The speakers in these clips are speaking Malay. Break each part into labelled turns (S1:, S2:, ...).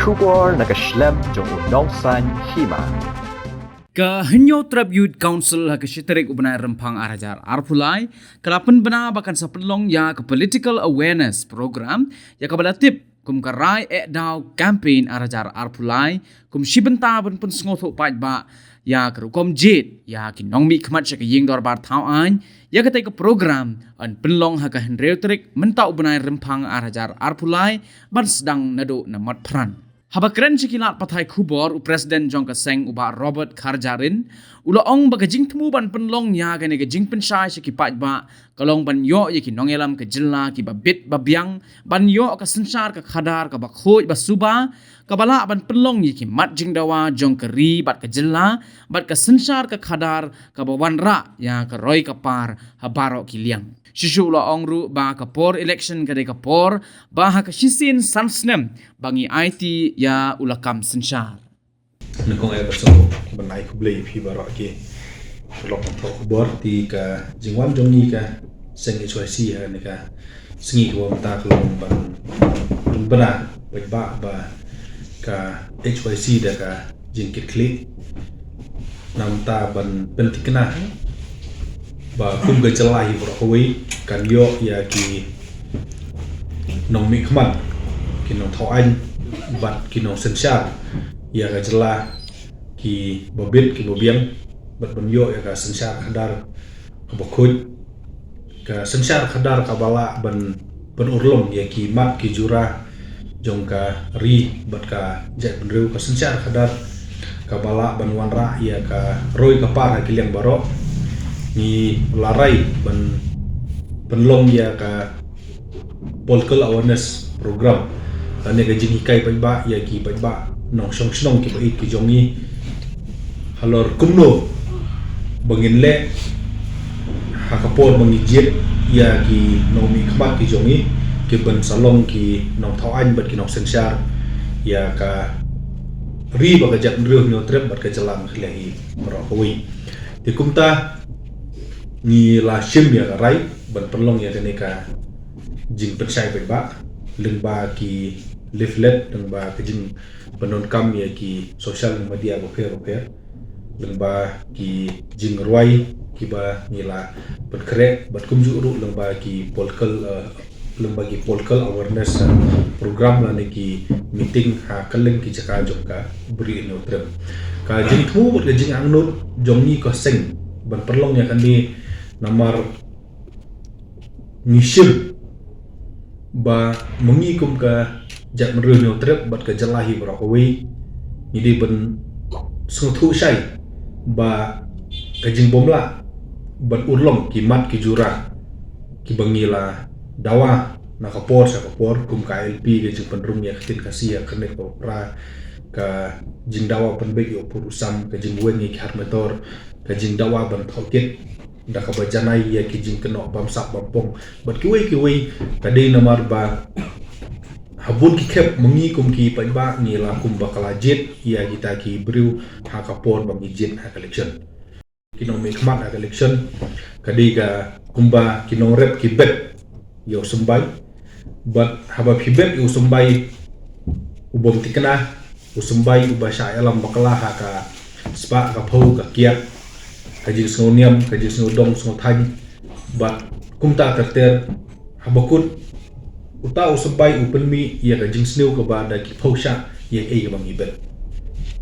S1: Shubor nakaslem jong unongsan hima.
S2: Kehenyo Trap Youth Council ha kesiterik ubenai rempang arajar arpulai kelapen bena bahkan sepelong ya ke political awareness program ya kabala tip kum karai daw campaign arajar arpulai kum shibenta ben pun sngothok pai ba ya kerukom jit ya kinong mi kmat syak ying dor bar thau an ya ke ke program an penlong ha ka henreu trik mentau ubenai rempang arajar arpulai ban sedang nado namat pran. Haba keren cikilat patai kubor u Presiden Jong Kaseng uba Robert Karjarin ulo ong baga jing temu ban penlong ya gane ga jing pensai siki pat ba kalong ban yo ye ki nongelam ke jilla ki ba bit ba biang ban yo ka sensar ka khadar ka ba khoj ba suba ka bala ban penlong ye ki mat jing dawa jong keri bat ka jilla bat ka sensar ka khadar ka ba wanra ya ka roi ka par habaro ki liang Shishu la ongru ba kapor election kada kapor ba ha ka shisin sansnem bangi IT ya ulakam sensar.
S3: Nakong ay baso banay kublay pi baro ke lok to bor ti ka jingwan jongni ka seng HYC ha ne ka singi ko ta klong ban bana ba ka HYC da ka jingkit klik nam ta ban pentikna ba kum ga jalahi bro kan yo ya ki nong mi khman ki nong thau anh bat ki nong sensar ya ga jala ki bobit ki bobiang bat ban yo ya ga sensar khadar ka bokhut ka sensar khadar ka bala ban urlom ya ki mat ki jura jong ka ri bat ka jat ban reu ka sensar khadar ka bala ban wanra ya ka roi ka par ki liang baro ni larai ban penlong ya ka political awareness program ane ga jing hikai pa ya ki pa nong song ki ba it ki jongi halor kumno bangin le hakapor bangi jet ya ki nong mi khmat ki jongi ki ban salong ki nong thau anh bat ki nong sensar ya ka ri ba ga jat reu nyo trep bat ka jalam khlehi ro koi ti kumta ni la shim ya rai ban penlong ya kene ka jing persai ba lengba ki leaflet lengba ke jing penon kam ya ki social media bo per lengba ki jing ruai ki ba ni la berkrek bat kumju ru lengba ki political awareness program la ne ki meeting ha kaleng ki jaka jongka beri no trem ka jing thu bat jing angnut jongni ko seng ban penlong ya kan ni namar ngishim ba mengikum ka jat mereu no trep bat ka jalahi barawi jadi ben sungthu sai ba ka jing bomla bat urlom ki mat ki jura ki bangila dawa na kapor sa kapor kum ka LP ke jing penrung ya khatin kasia kene ko pra ka jing dawa penbegi opurusam ka jing wen ki harmetor ka jing dawa ban thoket da ka bajanai ya ki jing keno bamsak bampong bat ki wei kadai namar ba habun ki kep mengi kum ki pa ba ni la kum bakala jet ya kita ki briu ha kapor bang jet ha collection kino me khmat ha collection kadai ka kumba kino rep ki bet yo sembai bat haba ki bet yo sembai ubom tikna usembai ubasha alam bakala ha ka spa ka phau ka kiat kajing snoniam kajing snodong snothan bat kumta terter habakut uta usabai upenmi ya kajing sneu ka bada ki phosha ya ka bang ibet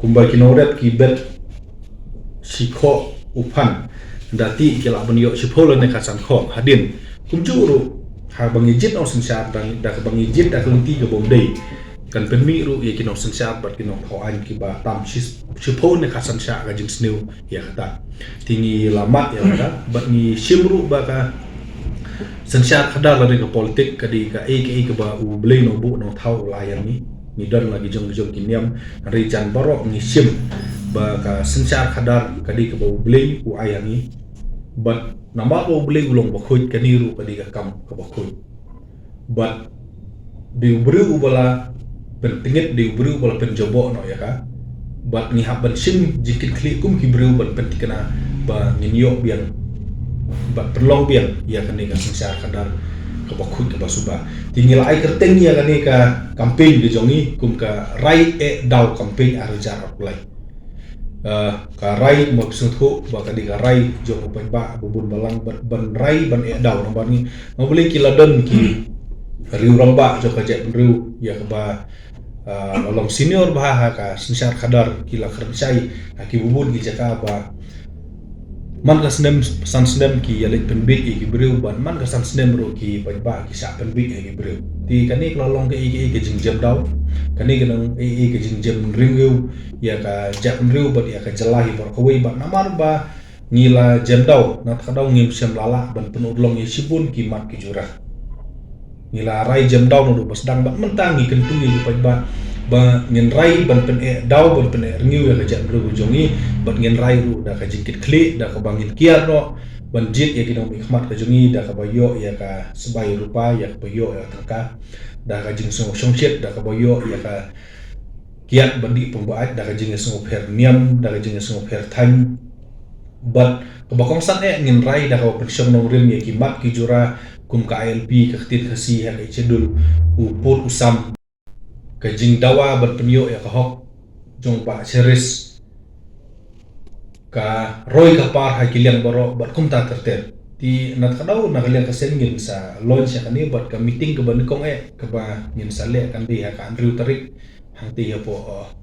S3: kumba kinoret ki bet sikho upan dati kila ban yo sipolo ne kasan kho hadin kumjuru ha bang ijit no sensar dan da bang ijit da kelenti ka bomdei kan penmi ru ya kino sensar bat kino thau anh ki ba tam sipho ne kasan sha kajing sneu ya kata tinggi lamat ya kada bat ni simru ba ka sensar kada la ke politik kadi ka ke ba u blei no bu no thau layan ni dan lagi jong kiniam ri jan barok ni sim ba ka sensar kada kadi ke ba u blei u ayang ni bat nama ba u blei ulong ba khoi kani ru kadi ka kam ka ba khoi bat di bru bala pentingit di bru bala penjobo no ya ka bat ni haban sim jikit klik kum ki bru bat pentikna ba ninyo biang bat perlong biang ya kan ni ka sensar kadar ka bakut ke basuba tinggal ai kerteng ya kan ka campaign de jongi kum ka rai daw campaign arjar apply ka rai maksud ho ba ka di ka rai jong pen ba bubun balang ban rai ban daw nomor ni mau boleh kiladon ki riu ramba jo ka jet riu ya ka ba lalong senior bah ka sensar kadar kila kerjai ki bubun ki jaka ba man ka snem san snem ki yalik penbit ki breu ban man ka san snem ro ki ba ki sa penbit ki breu ti kani lalong ke ke jing jam daw kani ganang ke jing jam riu ya ka jam riu ba ya ka jalahi bar ko wi ba namar ba ngila jam daw na ka daw ngim sem lala ban penudlong ye sibun ki mat ki jurah ngila rai jam daw no pas dang ba mentangi kentu ye ba ngin rai ban pen daw ban pen ngiu ya ka jam riu jongi ban ngin rai ru da ka jingkit kli da ka bangin kiar no ban jit ya kinong ikmat ka jongi da ka bayo ya ka sebai rupa ya ka bayo ya tangka da ka jing song shit da ka bayo ya ka kiat bandi pembaat da ka jing song per niam da ka jing song per time but kabakong san ngin rai da ka pensyong nong rim ya kimat ki jura kum ka ILP ka ktit kasi ya ka chedul uput usam ka jing dawa ban penyo ya ka hok jong pa series ka roy ka par ha kiliang baro bat kum ta terter ti nat kadaw na kaliang ka sengin sa launch ya kani bat ka meeting ka ban kong ka ba ngin sa le kan di ha ka Andrew Tarik hang ti ya po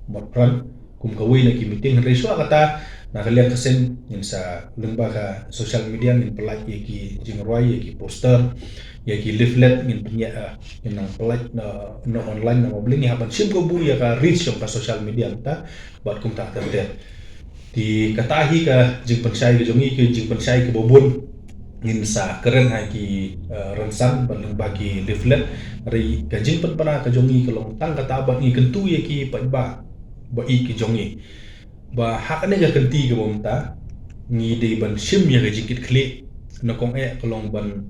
S3: bot pran kum ka wi na ki meeting reso kata na kaliang ka sen ngin sa lengba ka social media ngin pelak ye ki jing roy ye ki poster ya ki leaflet ngin penya ngin nang pelak no online na mobling ya ban sim ko bu ya ka reach yung ka social media ta bat kum ta terter di katahi ka jing pensai ke jongi ke jing pensai ke bobun ngin sa keren ha ki ransan ban bagi leaflet ri ka jing pana ka jongi ke long tang kata ban ni kentu ye ki ba i ki jongi ba hakane ga kenti ke bomta ni de ban sim ya ga jingkit kli na kong ke long ban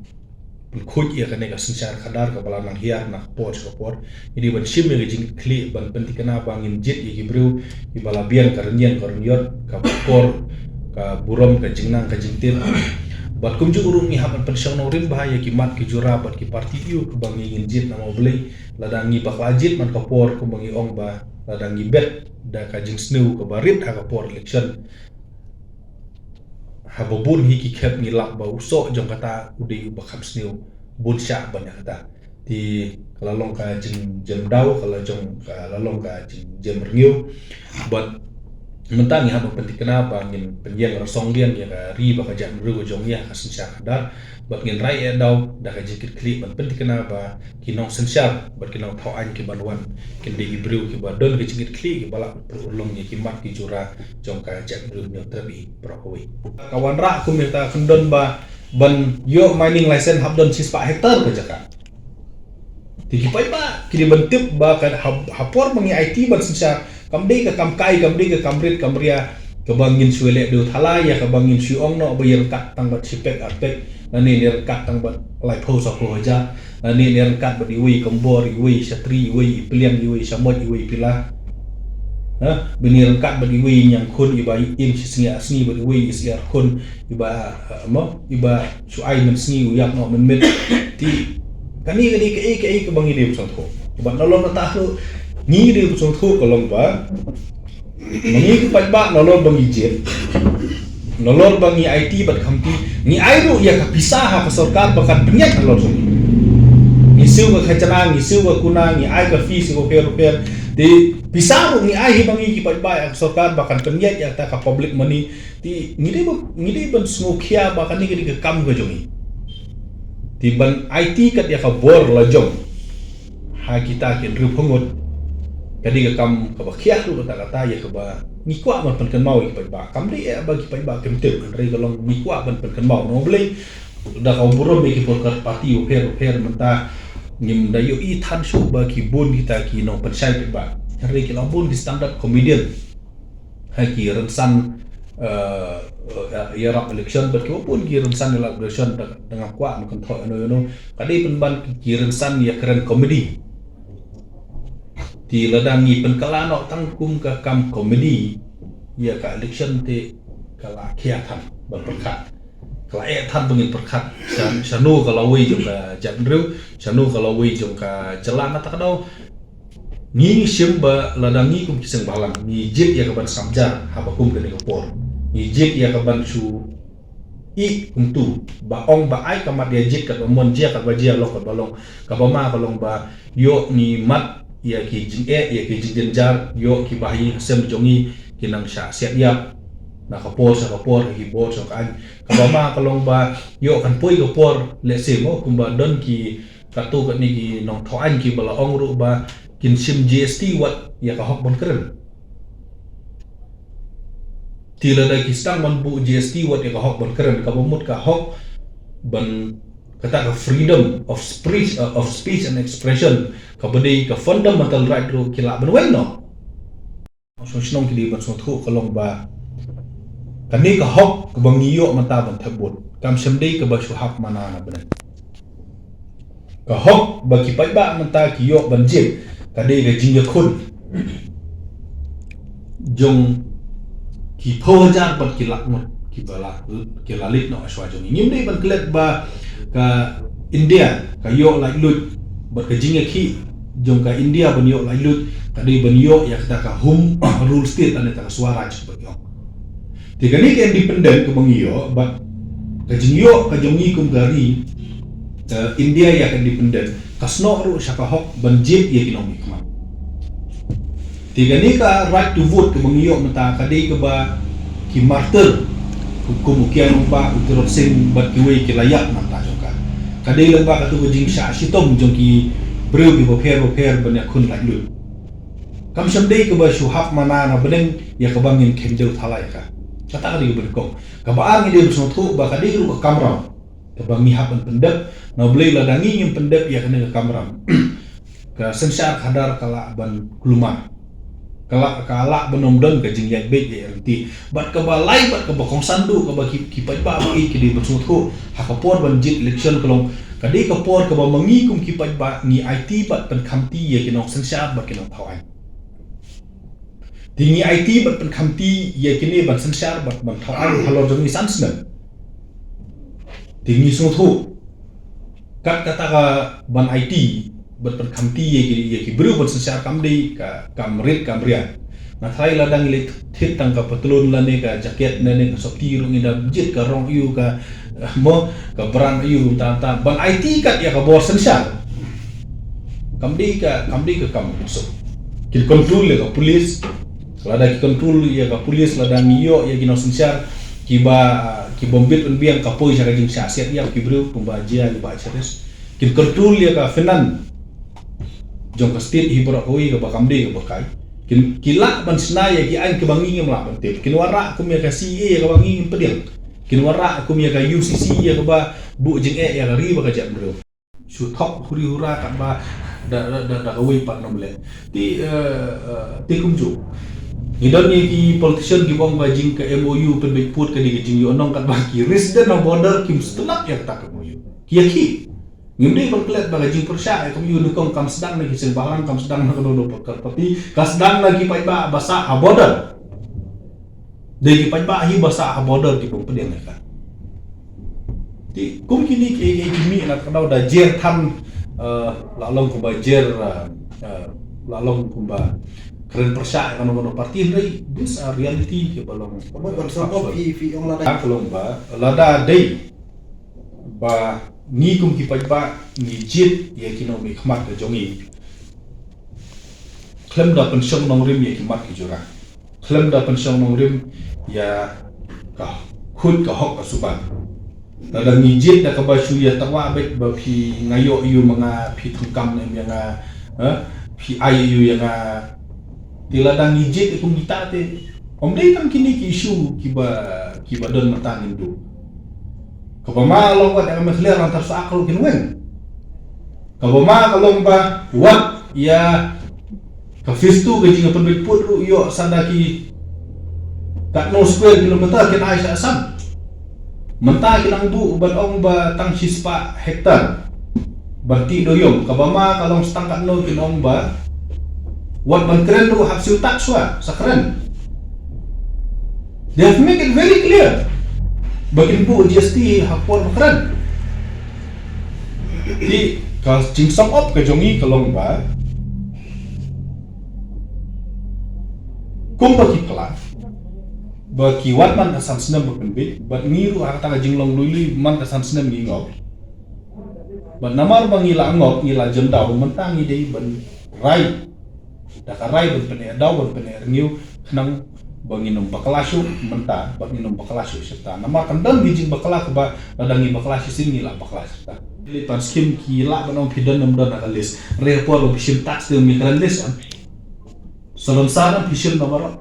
S3: khoj ya kane ka sensar khadar ka bala nang hiar na por ka por ini ban sim ya jing kli ban penti kana bangin jet ye ki bru i bala bian karnian korniot ka por ka burom ka jingnang ka jingtir bat kum ju urung ni haban pensyong no rim bahaya ki mat ki jura bat ki parti yu ka bangin jet na mau beli ladangi baklajit man ka por ku bangi ong ba ladangi bet da ka jing snu ka barit ha ka por election habobun hi ki khep ni lak ba uso jong kata udai bakam sniu bun sya banyak kata di kalalong ka jing jam daw kala jong kalalong ka jing jam rngiu but mentang ya penting kenapa ngin penjang rasong lian ya ka ri ba ka jam ru jong ya ka sensya kadar but ngin rai daw da ka jikit kli ban penting kenapa kinong sensya but kinong thau an ki banwan kin de ibru ki ba don ka jikit kli ki bala ulong ki mat ki jura jong ka jam ru nyo trabi prokowi kawan ra ku minta kendon ba ban yo mining license habdon 6 hektar ka jaka tiki pai ba kini bentip ba kan hapor mengi IT ban sensya kamde ka kamkai kamde ka kamrit kamria kabangin suele do thala ya kabangin siong no bayar kat tang bat sipek arpek nani ner kat tang bat lai pho sa pho ja nani ner kat bat iwi kambor iwi satri iwi piliang iwi samot iwi pila ha benir kat bat iwi nyang kun ibai im singa asni bat iwi isiar kun iba mo iba suai men sni uyak no men met ti kani ke kabangin dem sa tho bat nolong na tahlu ni dia pusong thu kolong ba mangi pat ba nolor bangi jet nolor bangi IT bat khamti ni airu ya ka pisah ha sarkar bakat penyat nolor suni ni siu ka khachana ni siu ka kuna ni ai ka fee siu ka per di pisah ni ai bangi ki pat ba ya sarkar bakat penyat ya ta ka public money ti ni de ban smokia bakan ni ke kam ka jongi ti ban IT kat ya ka bor la jong ha kita ken ru phongot kadi ka kam ka bakhiah lu kata ya ka ba ni kwa man pen kan mau ki ba kam de ba ki ba kem te kan re ka long ni kwa man pen kan mau no blei da ka burom ki por ka parti o per menta ngim da yo i than su ba ki bon kita ki no pen sai ba re ki la bon di standard comedian ha ki ransan ya rap election but ki pun ki ransan la election dengan kwa man kan tho no kadi pen ban ki ransan ya keren comedy di ladangi penkalano tangkum ka kam komedi ya ka election te kala kiatan berperkat kelai than bengin perkat shanu kalau wei jong ka jamru shanu kalau wei jong ka jalan tak dau ni sim ba ladangi kum kiseng balang ni jit ya kaban samjar habakum kene kapor ni jit ya kaban su I untuk ba ong ba ai kamat dia jit kat mon jia kat ba jia lok kat balong ka ba ma kalong ba yo ni mat ya ki jing ya ki jing jar yo ki bahi sem jongi kinang sha siap yap na kapor sa kapor ki bor so kan ka ba ma kalong ba yo kan poi kapor le se mo kum ba don ki katu kat ni ki nong tho an ki bala ong ru ba kin sim GST wat ya ka hok bon keren tila da ki stang man bu GST wat ya ka hok bon keren ka bomut ka hok ban kata ka freedom of speech and expression ka bade ka fundamental right ro kila ban wen no so snong ki di ban so thu kalong ba kani ka hok ka bangiyo mata ban thabut kam semdei ka ba su hak mana na ban ka hok ba ki pai ba mata ki yo ban jip kadai ga jingya khun jong ki phojar ban ki lakmut ki bala ki lalit no aswa jong ngim dei ban klet ba ka India ka yo lai lut ba ka jingya ki jong ka India ban yo lai lut kadai ban yo ya kata ka home rule state ane ta suara ba yo tiga ni ka independent ka bang yo ba ka jingyo ka jongi kum gari India ya independent kasno ru syaka hok banjit ya kinomi kema tiga ni ka right to vote ke bangiyo mata kadai ke ba ki martyr hukum ukian ba uturot sing bat ki we ki layak mata joka kadai lang ba katu jing sha sitom jong ki breu ki boper ban ya khun lai lu kam samdei ke ba suhap mana na beneng ya ke bangin kenjau thalai ka kata kali berkong ka ba angi dia bersno thu ba kadai ru ka kamra ka bangi hapan pendep na boleh ladangi yang pendep ya kena ke kamram ke sensar kadar kala ban kuluma kala benom-dom ke jing yak bet ya renti bat ke balai bat ke bakong sandu ke bagi kipai ba bagi ke di bersuthu hakapor ban jit election kelong kadi ke por ke ba mangi kum kipai ba ni IT bat pen khamti ya kinong sensar bat kinong thawai tingi IT bat pen khamti ya kini ban sensar bat ban thawai halor jong ni sansna tingi suthu kat kata ka ban IT bat perkamti ye ki bru ban sensar kamdi ka kamrit kamrian na thai ladang le thit tang ka patlon la ne ka jaket ne ka sopti ru ngi da jit ka rong yu ka mo ka brand yu ta ban IT kat ya ka bor sensar kamdi ka kam so ki control le ka police lada ki control ya ka police ladang yo ya ki no sensar ki bombit un biang kapoi sa kajing sa siat ya ki bru pembajia ki ba chares kin control ya ka finan jong ka state hibra koi ka bakamde ka bakai kin kila ban sna ya ki an ke bangi ngam la ban tip kin wara kum ya ka CA ka bangi ngam pedil kin wara kum ya ka UCC ya ka ba bu jing ya ka ri ba ka jam bru su thok huri hura ka ba da ka wei pat nom le ti kum ju Idon ni ki politician ki bong bajing ke MOU pen put ke di jing yo nong kat baki resident no border kim setelak ya tak MOU ki ki ngimde ban klet ba jing persya ya kum yu nukong kam sedang lagi sing balang kam sedang nak do pakar tapi ka sedang lagi pai ba basa ha border de ki pai ba hi basa ha border ki pun pedeng ka ti kum kini ki mi nak kadau da jer tham la long ko ba jer la long ko ba keren persya kan ono parti ndai this reality ke balong
S4: Kon sopo fi ong lada
S3: kalong ba lada dei ba ni kum ki pai ba ni jit ye kino mi khmat ke jongi klem da pensiong nong rim ye ki mat ki jora klem da pensiong nong rim ya ka khut ka hok ka suban lada ni jit da ka ba shu ya tawa bet ba phi ngayo yu manga phi thungkam ne yang phi ai yu yang tila dang ijit ikum gitate omdei tam kini ki issue ki ba don matang indu kabama long wat ang mesler antar sa akal kinwen kabama kalong ba wat ya ka fistu ke jinga penbit put ru yo sandaki tak no square kilometer kin ai sa asam menta kinang bu ban ong ba tang sispa hektar berti doyong kabama kalong setangkat no kinong ba what ban keren ru hak siu tak swa sakren they have make it very clear Bakin bu GST hapon keren. Di kalau jing sum up ke jongi kalong ba kum bagi pelan bagi wat man asan senam berpenbit bat ngiru harta ka jing long luli man asan senam ngingop bat namar bangila ngop ngila jendau mentang ide ban rai dakarai ban pene dau ban pene ngiu nang banginum bakalasyo menta banginum bakalasyo serta namar kandang bijing bakala ba dadangi bakalasyo sin ngila bakalasyo serta lipan skim kila banong pidan nam dan analis report of shim tax de migran list salon sana pishim namara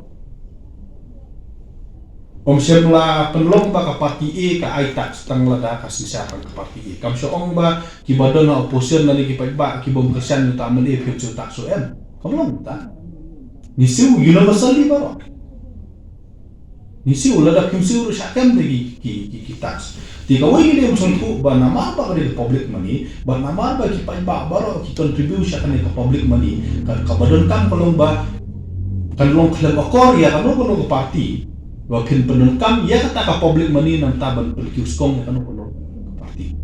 S3: shim la penlong ba ka parti e ka ai tax tang la da ka sisaran ka parti e kam so ong ba ki badon na opposition na ki ba ki bom kesan ta mali future tax so em kamlong ta ni siu universally ba ni siu la da kim siu syakam de ki tax tiga woi dia macam ba nama ba ka public money ba nama ba ki pa ba baro ki contribute sa kanila ka public money ka badon kam kolong ba kanlong klub akor ya kanu kono ka party wa kin badon kam ya kata ka public money nang taban politik skong kanu kono ka party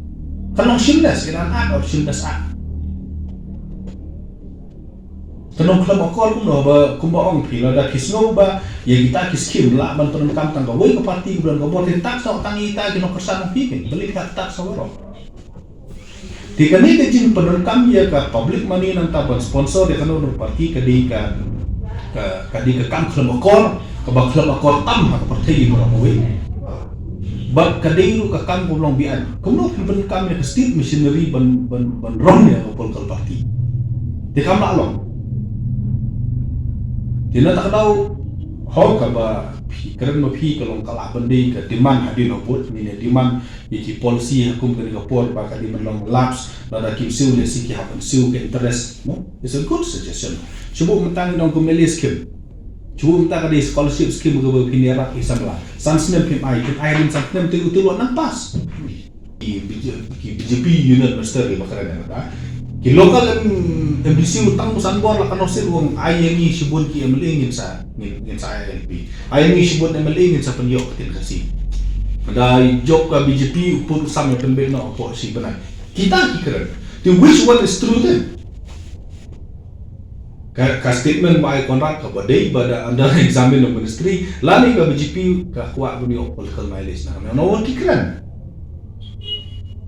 S3: kanong shimdas iran act of shimdas act kanong klub akor kuno ba kumba ong pila da kisno ba ya kita kiskim la ban penun kam tang woi ka parti bulan ka botin tak so tang ita kino kersan pikin beli ka tak so ro tika ni ke jing penun kam ya ka public money nang taban sponsor ya kanu parti ka di ka kam klub akor ka ba klub akor tam ha ka parti bro woi ba ka di ka kam kumlong bian kumno penun kam ya state machinery ban rom ya ka political party tika ma long tina tak tahu how ka ba keren ma phi kalong kala bandi ka demand hadin oput ni demand yi policy hukum ka ka por ba ka di long lapse la da kim siu le si ki happen siu ke interest no it's a good suggestion chubu mentang dong ko melis kim chubu mentang ka di scholarship scheme ka ba pinera isamla sansnem pim ai rin sansnem tu utul nang pas ki BJP union minister ba keren na ki local MDC utang pusan bor la kanosir wong ayengi sibun ki emlingin sa ngin sa ILP ayengi sibun emlingin sa penyok tin kasi pada job ka BJP upur sama pembe no po si benar kita ki keren the which one is true then ka statement by Conrad ka badai pada under examine of ministry lani ka BJP ka kuat buni political mileage na no ki keren.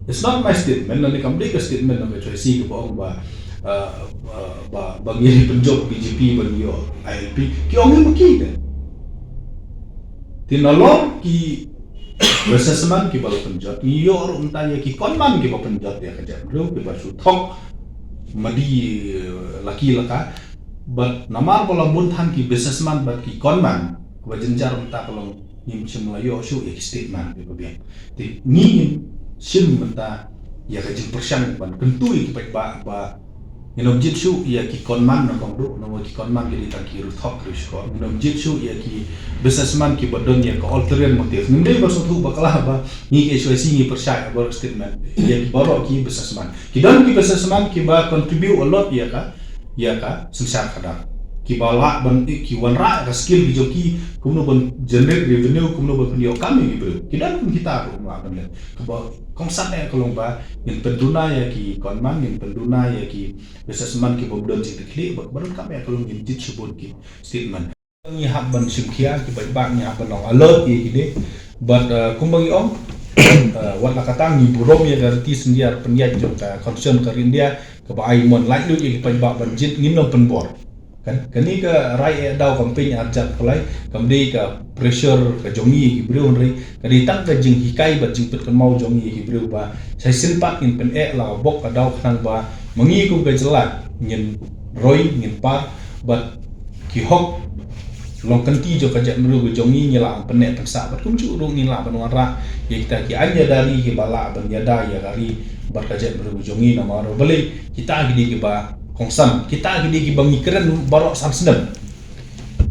S3: It's not my statement. Nanti kami ke statement nama choice ke bawang bagi penjob BJP bagi ILP. Ki orang mungkin kan. Tinalor ki assessment ki baru penjot. Iyo orang tanya ki konman ki baru penjot dia kerja. Bro ki baru thok madi laki laka. But namar kalau buntan ki assessment bat ki konman. Wajenjar entah kalau ni macam Melayu show ya statement ki bagian. Ti ni sim menta ya ka jing persiang ban kentui ki ba nginom jitsu ya ki konman na kong do no ki konman ki ta ki ruthok krish ko nginom jitsu ya ki businessman ki bodon ya ka alternate motif nginde ba so tu bakala ba ni ke choisi ni persiang ba statement ya ki baro ki businessman ki don ki businessman ki ba contribute a lot ya ka sensar kadang ki bala ban ki wanra ka skill ki joki kumno ban generate revenue kumno ban yo kami bro kita pun kita ko ma ban le ko konsat ya kalau ba in penduna ya ki konman in penduna ya ki businessman ki bobdon ci kli baru kami ya kalau in dit subut ki statement ni habban simkhia ki ba ni habban long alert ki de but kumbang ong wala katang ni burom ya garti sendiar penyat jo ka concern ka India ka ba ai mon like lu ki ba ban jit ngin no penbor kani ka rai dau campaign arjat pelai kamdi ka pressure ka jongi ki bro ri kadi tang ka jing hikai ba jing pet kan mau jongi ki bro ba sai simpak in pen la bok ka dau khang ba mangi ku ka jelat ngin roi ngin par but ki hok long kanti jo ka jat bro ka jongi nyela pen paksa bat kum chu ru ngin la ban wara ye kita ki anya dari ki bala ban yada ya gari bar ka jat bro jongi na maro beli kita gidi ki ba kongsan kita gidi ki bangi keren barok samsdem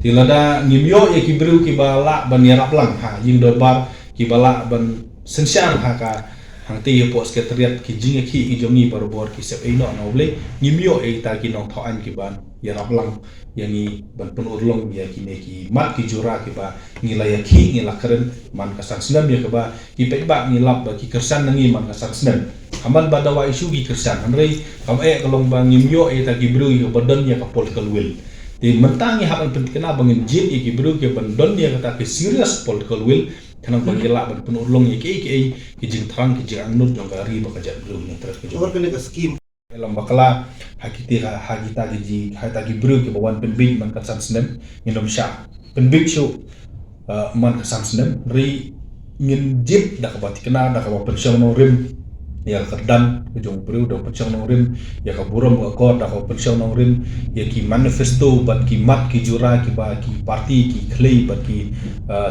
S3: tilada ngimyo ya ki bru ki bala ban yarap lang ha jing dobar ki bala ban sensyar ha ka hangti po sekretariat ki jing ki jongi baru bor ki sep ino no ble ngimyo e ta ki nong thoan ki ban ya rablang yang ni ban penurlong ya kini ki mat ki jura ki ba ngilaya ki ngila keren man kasan senam ya ke ba ki pe ba ngilap ba ki kersan nangi man kasan senam amal badawa isu ki kersan hanrei kam kalong ba ngimyo ta ki bru ki badan ya ka political will di mentang ya hapan kena bangin jin ki bru ki badan ya kata ki serious political will kanang bangila ban penurlong ya ki jing terang ki jing anut jong gari ba ka jat bru ni terus ki
S4: Orang kena ke skim.
S3: dalam bakala hagita ji hata gi bru ke bawan penbig man kasan senem ngindom sha penbig shu man kasan senem ri ngin jip dak ba tikna dak ba pensyong no rim ya kerdan ke jong bru do pensyong no rim ya ka burom ka kor dak ba pensyong no rim ya ki manifesto bat ki mat ki jura ki ba ki parti ki klei bat ki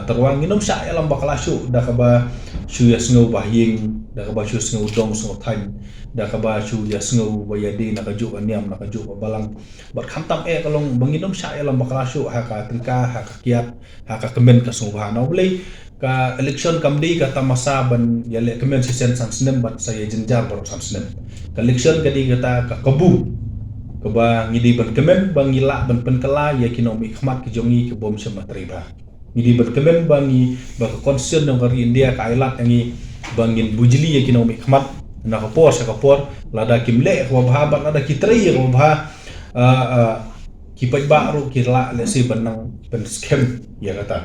S3: terwang ngindom sha dalam bakala shu dak ba shu ya sngo ba ying dak ba shu sngo dong sngo than dak ba shu ya sngo ba ya de nak juk aniam nak juk balang bat khantam kalong banginom sha dalam bakala shu ha ka tengka ha ka kiat ha ka kemen ka subha no boleh ka election kamdi ka tamasa ban ya le kemen sisen sansnem bat saya jenjar bar sansnem ka election kadi kata ka kabu ka ba ngidi ban kemen bangila ban penkala ya kinomi khmat ki jongi ke bom sematriba ngidi ban kemen bangi ba ka concern no kari India ka ailat yangi bangin bujli ya kinomi khmat na kapor sa kapor lada kimle ko bahabat lada kitri ko bah kipat baru kira le si benang pen scam ya kata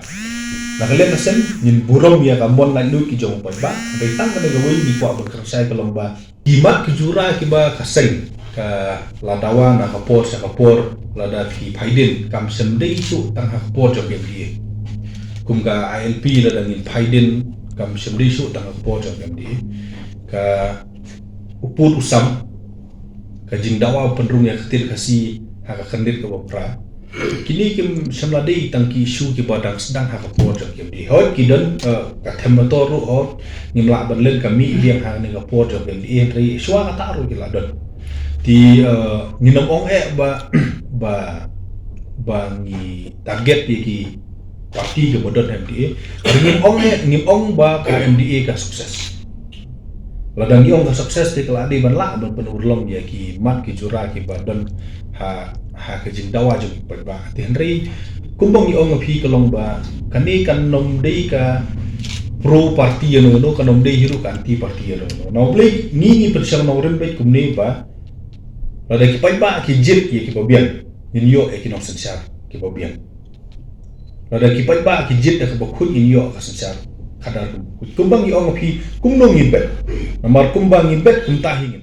S3: na kalian nesen nin burom ya kambon la lu ki jong pa ba betang kana gawi di ko berkersai ke lomba kimat kejura kiba kaseng ka ladawa na kapor sa kapor lada ki phaidin kam semdei su tang kapor jong dia kum ka ILP lada ngin phaidin kam semdei su tang kapor jong dia ka upur usam ka jingdawa penrung ya ketir kasi haka kendit ke bapra kini kim semladei tangki isu ki badang sedang haka por jok kim di hot ki don ka themator ru hot nimla banlen kami liang hang ni ka por jok kim di entri swa ka taru ki ladon ti nginom ong ba ngi target ki parti ke bodon MDA ngim ong ba ka MDA ka sukses ladang yong ka sukses ti kala di ban la ban penurlong ya ki mat ki jura ki badan ha ke jing dawa jong ba ti henry kumbong yong phi kalong ba kani kan nom dei ka pro parti no kan nom dei hiru kan anti parti no play ni persyang no rem pe kumne ba ladang ki pai ba ki jit ki babian yin yo e ki no sensar ki babian ladang ki pai ba ki jit ka ba khun yin yo ka sensar kadar kumbang yong phi kumnong ibet namar kumbang ibet kumtahi